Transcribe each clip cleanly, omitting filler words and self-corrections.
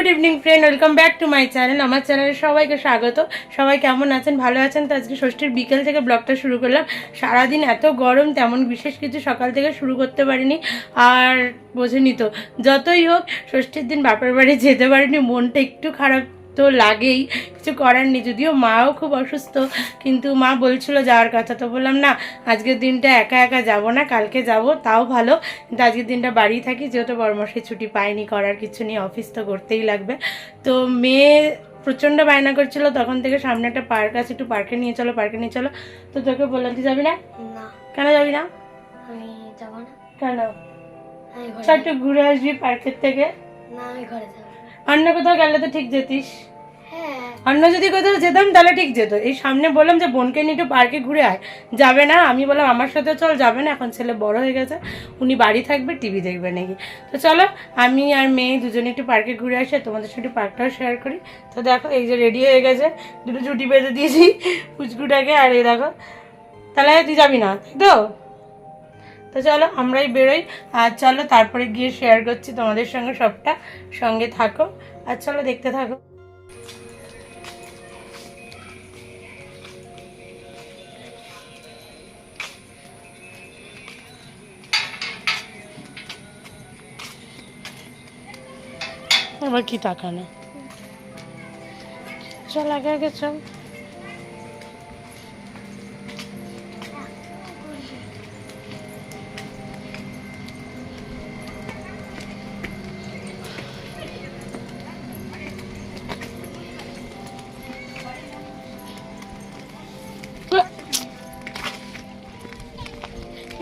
Good evening friend, welcome back to my channel. আমার চ্যানেলে সবাইকে স্বাগত। সবাই কেমন আছেন? ভালো আছেন তো? আজকে ষষ্ঠীর বিকেল থেকে ব্লগটা শুরু করলাম। সারাদিন এত গরম, তেমন বিশেষ কিছু সকাল থেকে শুরু করতে পারিনি। আর বোঝেনি তো, যতই হোক ষষ্ঠীর দিন বাপের বাড়ি যেতে পারিনি, মনটা একটু খারাপ তো লাগেই, কিছু করার নেই। যদিও মাও খুব অসুস্থ, কিন্তু মা বলছিল যাওয়ার কথা, তো বললাম না, আজকের দিনটা একা একা যাব না, কালকে যাব, তাও ভালো। কিন্তু আজকের দিনটা বাড়ি থাকি, যেহেতু বড়মশাই ছুটি পাইনি, করার কিছু নেই, অফিস তো করতেই লাগবে। তো মেয়ে প্রচণ্ড বায়না করছিল তখন থেকে, সামনে একটা পার্ক আছে, একটু পার্কে নিয়ে চলো, পার্কে নিয়ে চলো। তো তোকে বললাম, তুই যাবি না? কেন যাবি না? আমি যাব না। কেন? চল একটু ঘুরে আসবি পার্কের থেকে। না, আমি ঘরে যাব। অন্য কোথাও গেলে তো ঠিক যেতিস। হ্যাঁ, অন্য যদি কোথাও যেতাম তাহলে ঠিক যেত। এই সামনে বললাম যে বোনকে নিয়ে একটু পার্কে ঘুরে আয়, যাবে না। আমি বললাম আমার সাথে চল, যাবে না, এখন ছেলে বড় হয়ে গেছে, উনি বাড়ি থাকবে, টিভি দেখবে নাকি। তো চলো আমি আর মেয়ে দুজনে একটু পার্কে ঘুরে আসে, তোমাদের সাথে একটু পার্কটাও শেয়ার করি। তো দেখো এই যে রেডি হয়ে গেছে, দুটো চুটি বেঁধে দিয়েছি পুচকুটাকে। আর এই দেখো, তাহলে তুই যাবি না তো? তো চলো আমরাই বেরোই, আর চলো তারপরে গিয়ে শেয়ার করছি তোমাদের সঙ্গে সবটা। সঙ্গে থাকো আর চলো দেখতে থাকো। আবার কি তাকানো, চল আগে আগে চল।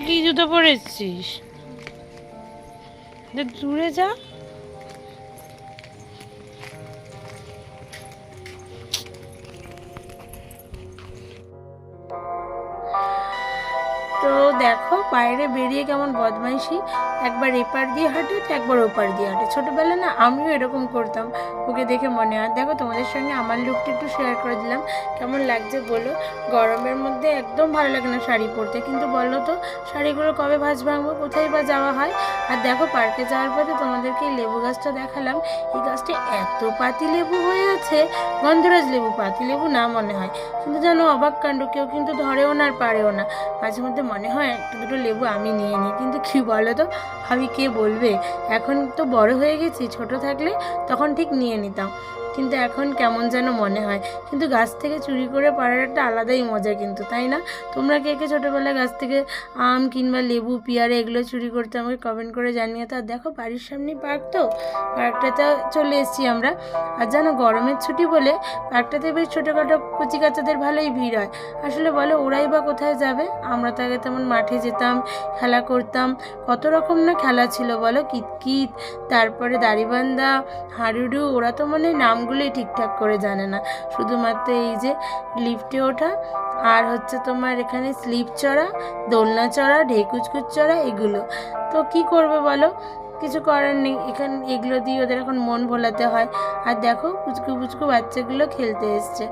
কি জুতো পরেছিস? দূরে যা। তো দেখো বাইরে বেরিয়ে কেমন বদমাইশি, একবার এপার দিয়ে হাঁটে তো একবার ওপার দিয়ে হাঁটে। ছোটোবেলায় না আমিও এরকম করতাম, ওকে দেখে মনে হয়। দেখো তোমাদের সঙ্গে আমার লুকটা একটু শেয়ার করে দিলাম, কেমন লাগছে বলো। গরমের মধ্যে একদম ভালো লাগে না শাড়ি পরতে, কিন্তু বলো তো শাড়িগুলো কবে ভাঁজ ভাঙবো, কোথায় বা যাওয়া হয়। আর দেখো পার্কে যাওয়ার পথে তোমাদেরকে এই লেবু গাছটা দেখালাম। এই গাছটা এত পাতি লেবু হয়ে আছে, গন্ধরাজ লেবু, পাতি লেবু না মনে হয়। কিন্তু জানো অবাক কাণ্ড, কেউ কিন্তু ধরেও না আর পারেও না। মাঝে মধ্যে মনে হয় একটু দুটো লেবু আমি নিয়ে নিই, কিন্তু কি বলো তো, আমি কে বলবে। এখন তো বড় হয়ে গেছি, ছোট থাকলে তখন ঠিক নিয়ে নিতাম, কিন্তু এখন কেমন যেন মনে হয়। কিন্তু গাছ থেকে চুরি করে পাড়ার একটা আলাদাই মজা কিন্তু, তাই না? তোমরা কে কে ছোটোবেলায় গাছ থেকে আম কিংবা লেবু পেয়ারা এগুলো চুরি করতে আমাকে কমেন্ট করে জানিয়ে। তো আর দেখো বাড়ির সামনেই পার্ক, তো পার্কটাতে চলে এসেছি আমরা। আর জানো গরমের ছুটি বলে পার্কটাতে বেশ ছোটোখাটো কচি কাচাদের ভালোই ভিড় হয়। আসলে বলো ওরাই বা কোথায় যাবে, আমরা তো আগে তেমন মাঠে যেতাম, খেলা করতাম, কত রকম না খেলা ছিল বলো, কিতকিত, তারপরে দাড়িবান্ধা, হাডুডু, ওরা তো মানে নামগুলোই ঠিকঠাক করে জানে না। শুধুমাত্র এই যে লিফটে ওঠা, আর হচ্ছে তোমার এখানে স্লিপ চড়া, দোলনা চড়া, ঢেকুচকুচ চড়া, এগুলো। তো কি করবে বলো, কিছু করার নেই, এখানে এগুলো দিয়ে ওদের এখন মন ভোলাতে হয়। আর দেখো পুচকু পুচকু বাচ্চাগুলো খেলতে এসছে।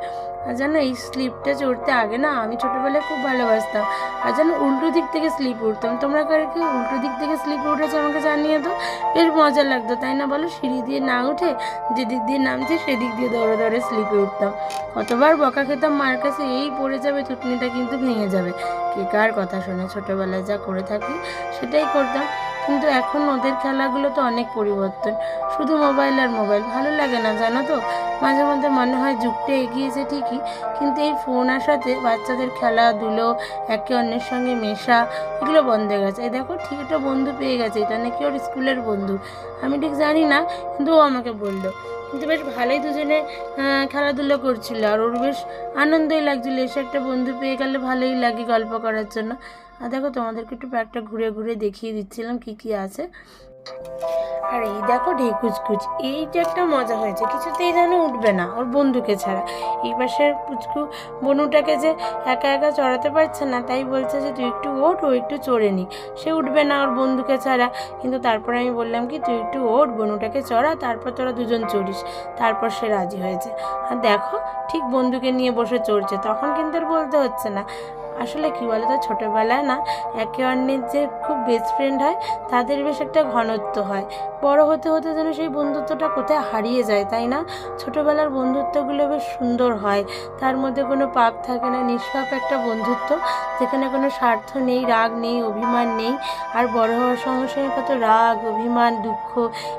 আর জানো এই স্লিপটা চড়তে আগে না আমি ছোটোবেলায় খুব ভালোবাসতাম। আর যেন উল্টো দিক থেকে স্লিপ উঠতাম। তোমরা কারে কি উল্টো দিক থেকে স্লিপ উঠেছে আমাকে জানিয়ে তো, বেশ মজা লাগতো তাই না বলো। সিঁড়ি দিয়ে না উঠে যেদিক দিয়ে নামছে সেদিক দিয়ে দৌড়ে দৌড়ে স্লিপে উঠতাম। কতবার বকা খেতাম মার কাছে, এই পড়ে যাবে থুতনিটা কিন্তু ভেঙে যাবে। কে কার কথা শোনে, ছোটোবেলায় যা করে থাকি সেটাই করতাম। কিন্তু এখন ওদের খেলাগুলো তো অনেক পরিবর্তন, শুধু মোবাইল আর মোবাইল। ভালো লাগে না জানো তো, মাঝে মধ্যে মনে হয় যুগটা এগিয়েছে ঠিকই, কিন্তু এই ফোন আসাতে বাচ্চাদের খেলাধুলো, একে অন্যের সঙ্গে মেশা, এগুলো বন্ধ হয়ে গেছে। এই দেখো ঠিক একটা বন্ধু পেয়ে গেছে, এটা নাকি ওর স্কুলের বন্ধু, আমি ঠিক জানি না, কিন্তু ও আমাকে বললো। কিন্তু বেশ ভালোই দুজনে খেলাধুলো করছিল, আর ওর বেশ আনন্দই লাগছিলো। এসে একটা বন্ধু পেয়ে গেলে ভালোই লাগে গল্প করার জন্য। আর দেখো তোমাদেরকে একটু প্যাকটা ঘুরে ঘুরে দেখিয়ে দিচ্ছিলাম কি কি আছে। আর এই দেখো ঢেকুচকুচ, এইটা একটা মজা হয়েছে, কিছুতেই যেন উঠবে না ওর বন্ধুকে ছাড়া। এই পাশের পুচকু বনুটাকে যে একা একা চড়াতে পারছে না, তাই বলছে যে তুই একটু ওঠ, ও একটু চড়ে নি, সে উঠবে না ওর বন্ধুকে ছাড়া। কিন্তু তারপরে আমি বললাম কি তুই একটু ওঠ, বনুটাকে চড়া, তারপর তোরা দুজন চড়িস। তারপর সে রাজি হয়েছে। আর দেখো ঠিক বন্ধুকে নিয়ে বসে চড়ছে, তখন কিন্তু আর বলতে হচ্ছে না, আসলে কী বলো তো, ছোটোবেলায় না একে অন্যের যে খুব বেস্ট ফ্রেন্ড হয় তাদের বেশ একটা ঘনত্ব হয়। বড় হতে হতে যেন সেই বন্ধুত্বটা কোথায় হারিয়ে যায়, তাই না? ছোটোবেলার বন্ধুত্বগুলো বেশ সুন্দর হয়, তার মধ্যে কোনো পাপ থাকে না, নিষ্পাপ একটা বন্ধুত্ব, যেখানে কোনো স্বার্থ নেই, রাগ নেই, অভিমান নেই। আর বড় হওয়ার সঙ্গে সঙ্গে কত রাগ, অভিমান, দুঃখ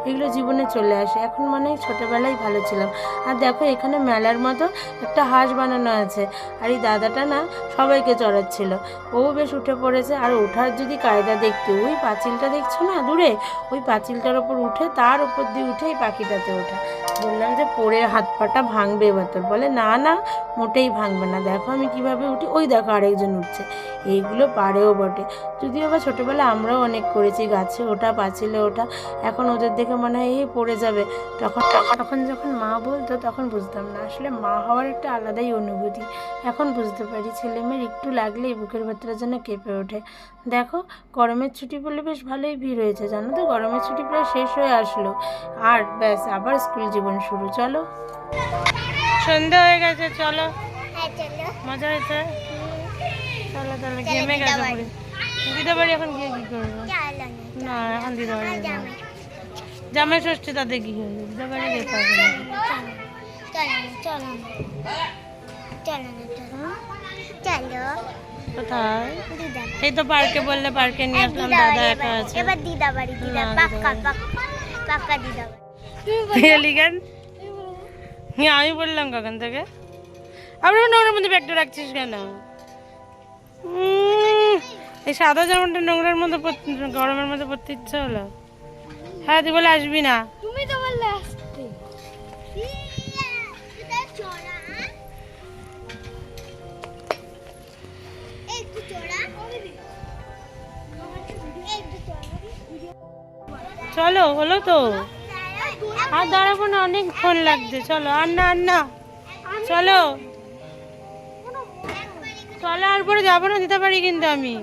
এগুলো জীবনে চলে আসে। এখন মনে হয় ছোটোবেলায় ভালো ছিলাম। আর দেখো এখানে মেলার মতো একটা হাঁস বানানো আছে, আর এই দাদাটা না সবাইকে চড়াচ্ছিল। ও বেশ উঠে পড়েছে, আর ওঠার যদি কায়দা দেখতে, ওই পাঁচিলটা দেখছো না দূরে, ওই পাঁচিলটার ওপর উঠে তার ওপর দিয়ে উঠে এই পাখিটাতে ওঠা। বললাম যে পড়ে হাত পাটা ভাঙবে এবার তোর, বলে না না মোটেই ভাঙবে না, দেখো আমি কিভাবে উঠি, ওই দেখো আরেকজন উঠছে। এইগুলো পারেও বটে, যদিও বা ছোটোবেলায় আমরাও অনেক করেছি, গাছে ওঠা, পাঁচিলে ওঠা। এখন ওদের দেখে মনে হয় এই পড়ে যাবে। তখন যখন মা বলতো তখন বুঝতাম না, আসলে মা হওয়ার একটা আলাদাই অনুভূতি। এখন বুঝতে পারি ছেলে মেয়ের একটু লাগলেই বুকের ভেতরে যেন কেঁপে ওঠে। দেখো গরমের ছুটি বলে বেশ ভালোই ভিড় হয়েছে, জানো তো, গরমের ছুটি প্রায় শেষ হয়ে আসলো, আর ব্যাস আবার স্কুল জীবন শুরু। চলো সন্ধ্যা হয়ে গেছে, চলো মজা হয়েছে, চলো তাহলে ঘেমে গেছে পুরো। দিদা বাড়ি এখন গিয়ে কি করবো? না এখন দিদা বাড়ি যাবো। জামাই ষষ্ঠী তাতে কি হয়েছে, দিদা বাড়ি যেতে হবে না। কোথায়? এই তো পার্কে বললে, পার্কে নিয়ে আসলাম, দাদা একা আছে। এবার দিদা বাড়ি, দিদা পাক্কা পাক্কা দিদা এলি কেন? হ্যাঁ আমি বললাম কখন থেকে, আবার নোংরার মধ্যে ব্যাগটা রাখছিস কেন? এই সাদা জামাটা নোংরার মধ্যে গরমের মধ্যে পড়তে ইচ্ছা হলো। হ্যাঁ তুই বলে আসবি না, তুমি তো বললে আসতে। চলো হলো তো, আর দাঁড়াবো না, অনেক ফোন লাগছে, চলো আর না আর না, চলো চলো, আর পরে যাবো না দিতে পারি কিন্তু আমি।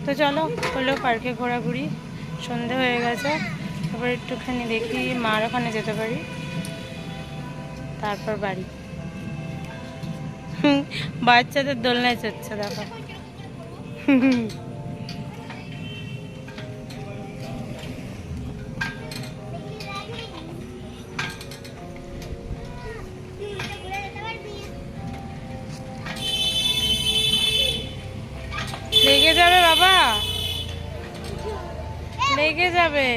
তো চলো হলো পার্কে ঘোরাঘুরি, সন্ধে হয়ে গেছে, তারপর একটুখানি দেখি মার ওখানে যেতে পারি, তারপর বাড়ি। বাচ্চাদের দোলনায় চড়ছে দেখো। লেগে যাবে বাবা, লেগে যাবে।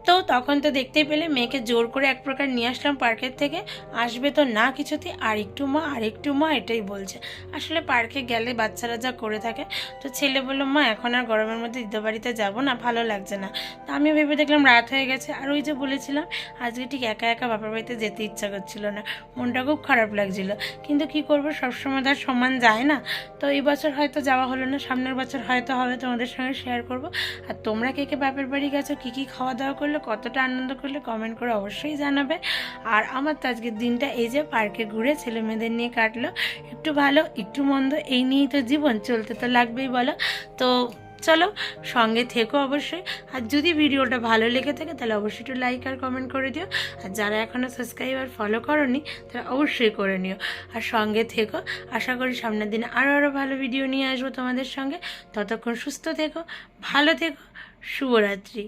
তো তখন তো দেখতেই পেলে মেয়েকে জোর করে এক প্রকার নিয়ে আসলাম পার্কের থেকে, আসবে তো না কিছুতে, আর একটু মা আর একটু মা এটাই বলছে। আসলে পার্কে গেলে বাচ্চারা যা করে থাকে, তো ছেলে বললো মা এখন আর গরমের মধ্যে দিদা বাড়িতে যাবো না, ভালো লাগছে না। তো আমি ভেবে দেখলাম রাত হয়ে গেছে, আর ওই যে বলেছিলাম আজকে ঠিক একা একা বাবার বাড়িতে যেতে ইচ্ছা করছিল না, মনটা খুব খারাপ লাগছিল। কিন্তু কি করবো, সবসময় তার সমান যায় না। তো এই বছর হয়তো যাওয়া হলো না, সামনের বছর হয়তো হবে, তোমাদের সঙ্গে শেয়ার করব। আর তোমরা কে কে বাপের বাড়ি গেছো, কী কী খাওয়া দাওয়া করলে, কতটা আনন্দ করলে কমেন্ট করে অবশ্যই জানাবে। আর আমার তো আজকের দিনটা এই যে পার্কে ঘুরে ছেলে মেয়েদের নিয়ে কাটলো, একটু ভালো একটু মন্দ, এই নিয়েই তো জীবন, চলতে তো লাগবেই বলো। তো চলো সঙ্গে থেকো অবশ্যই, আর যদি ভিডিওটা ভালো লেগে থাকে তাহলে অবশ্যই একটু লাইক আর কমেন্ট করে দিও, আর যারা এখনও সাবস্ক্রাইব আর ফলো করোনি তারা অবশ্যই করে নিও, আর সঙ্গে থেকো। আশা করি সামনের দিনে আরও ভালো ভিডিও নিয়ে আসবো তোমাদের সঙ্গে। ততক্ষণ সুস্থ থেকো, ভালো থেকো, শুভরাত্রি।